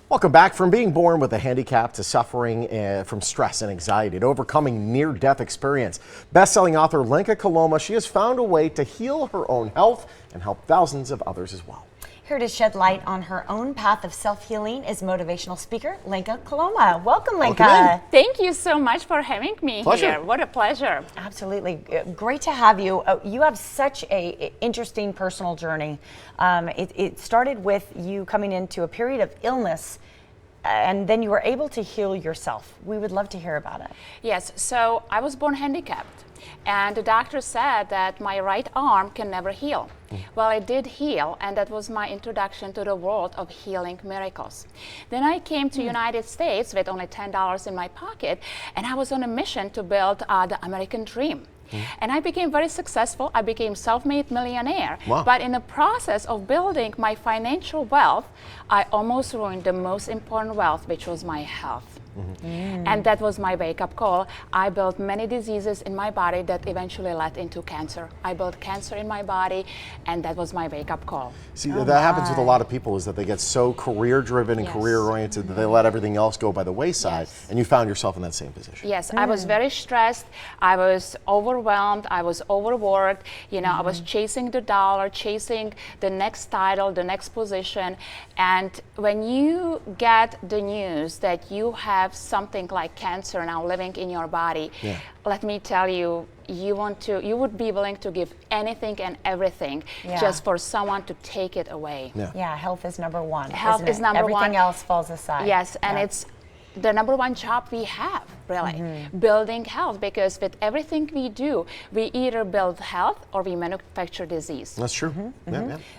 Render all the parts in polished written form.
Welcome back. From being born with a handicap to suffering from stress and anxiety to overcoming near-death experience, best-selling author Lenka Koloma, she has found a way to heal her own health and help thousands of others as well. Here to shed light on her own path of self-healing is motivational speaker Lenka Koloma. Welcome, Lenka. Welcome in. Thank you so much for having me here. What a pleasure. Absolutely. Great to have you. You have such a interesting personal journey. It started with you coming into a period of illness, and then you were able to heal yourself. We would love to hear about it. Yes, so I was born handicapped, and the doctor said that my right arm can never heal. Well, it did heal, and that was my introduction to the world of healing miracles. Then I came to United States with only $10 in my pocket, and I was on a mission to build the American dream. And I became very successful. I became self-made millionaire. Wow. But in the process of building my financial wealth, I almost ruined the most important wealth, which was my health. And that was my wake-up call. I built many diseases in my body that eventually led into cancer. I built cancer in my body, and that was my wake-up call. See, that happens with a lot of people, is that they get so career-driven and career-oriented that they let everything else go by the wayside, and you found yourself in that same position. Yes, I was very stressed. I was overwhelmed. I was overworked. You know, I was chasing the dollar, chasing the next title, the next position. And when you get the news that you have something like cancer now living in your body, let me tell you, you would be willing to give anything and everything just for someone to take it away. Yeah, health is number one. Health is number one. Everything else falls aside. Yes, and it's the number one job we have, really, building health, because with everything we do, we either build health or we manufacture disease. That's true.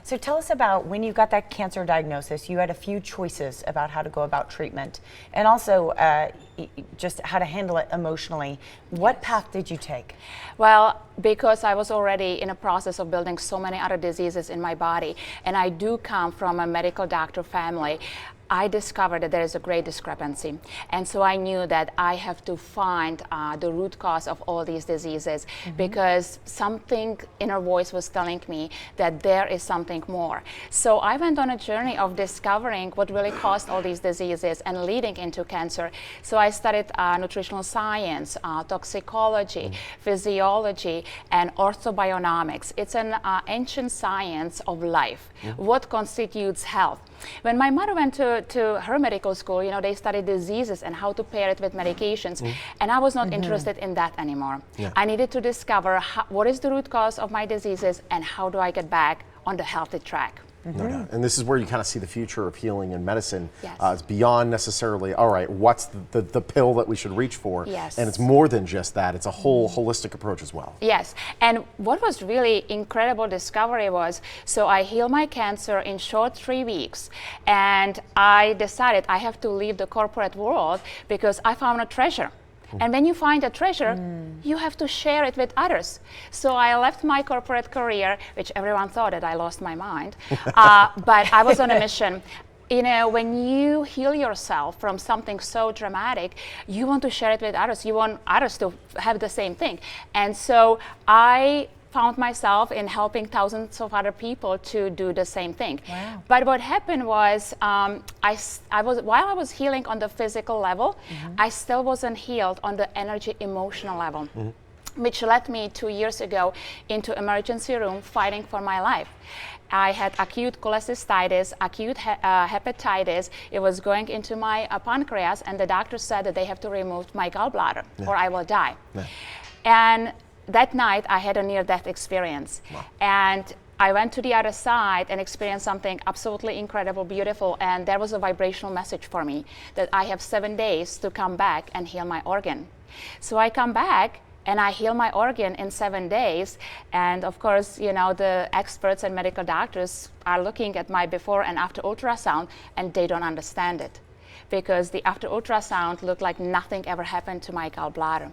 So tell us about when you got that cancer diagnosis. You had a few choices about how to go about treatment, and also just how to handle it emotionally. What path did you take? Well, because I was already in a process of building so many other diseases in my body, and I do come from a medical doctor family, I discovered that there is a great discrepancy. And so I knew that I have to find the root cause of all these diseases, because something inner voice was telling me that there is something more. So I went on a journey of discovering what really caused all these diseases and leading into cancer. So I studied nutritional science, toxicology, physiology, and orthobionomics. It's an ancient science of life. What constitutes health? When my mother went to her medical school, you know, they studied diseases and how to pair it with medications, and I was not interested in that anymore. I needed to discover what is the root cause of my diseases and how do I get back on the healthy track. No doubt. And this is where you kind of see the future of healing and medicine. It's beyond necessarily, all right, what's the pill that we should reach for? And it's more than just that. It's a whole holistic approach as well. Yes. And what was really incredible discovery was, so I healed my cancer in short 3 weeks. And I decided I have to leave the corporate world because I found a treasure. And when you find a treasure, you have to share it with others. So I left my corporate career, which everyone thought that I lost my mind, but I was on a mission. You know, when you heal yourself from something so dramatic, you want to share it with others. You want others to have the same thing. And so I found myself in helping thousands of other people to do the same thing. But what happened was, while I was healing on the physical level, I still wasn't healed on the energy emotional level, which led me 2 years ago into emergency room fighting for my life. I had acute cholecystitis, acute hepatitis. It was going into my pancreas, and the doctor said that they have to remove my gallbladder or I will die. And that night, I had a near-death experience. And I went to the other side and experienced something absolutely incredible, beautiful, and there was a vibrational message for me that I have 7 days to come back and heal my organ. So I come back, and I heal my organ in 7 days. And of course, you know, the experts and medical doctors are looking at my before and after ultrasound, and they don't understand it, because the after ultrasound looked like nothing ever happened to my gallbladder.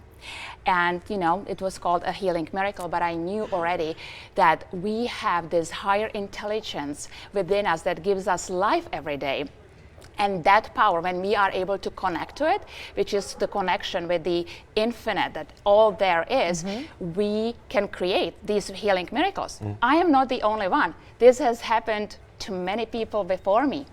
And you know, it was called a healing miracle, but I knew already that we have this higher intelligence within us that gives us life every day. And that power, when we are able to connect to it, which is the connection with the infinite, that all there is, we can create these healing miracles. I am not the only one. This has happened to many people before me.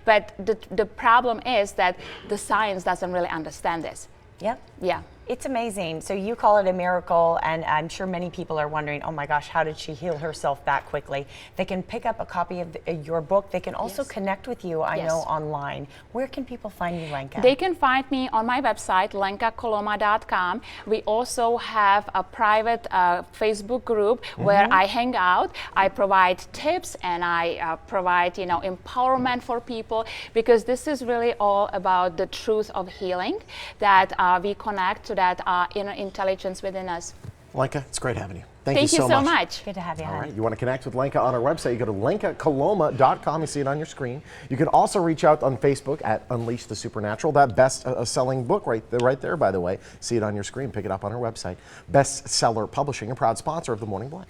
But the problem is that the science doesn't really understand this. Yep. Yeah. It's amazing. So you call it a miracle, and I'm sure many people are wondering, oh my gosh, how did she heal herself that quickly? They can pick up a copy of your book. They can also connect with you, I know, online. Where can people find you, Lenka? They can find me on my website, lenkakoloma.com. We also have a private Facebook group where I hang out. I provide tips and I provide, empowerment for people, because this is really all about the truth of healing, that we connect to that inner intelligence within us. Lenka, it's great having you. Thank you so much. Good to have you. All right, you want to connect with Lenka on our website, you go to lenkakoloma.com. You see it on your screen. You can also reach out on Facebook at Unleash the Supernatural. That best-selling book right there, by the way. See it on your screen. Pick it up on our website. Bestseller Publishing, a proud sponsor of The Morning Blend.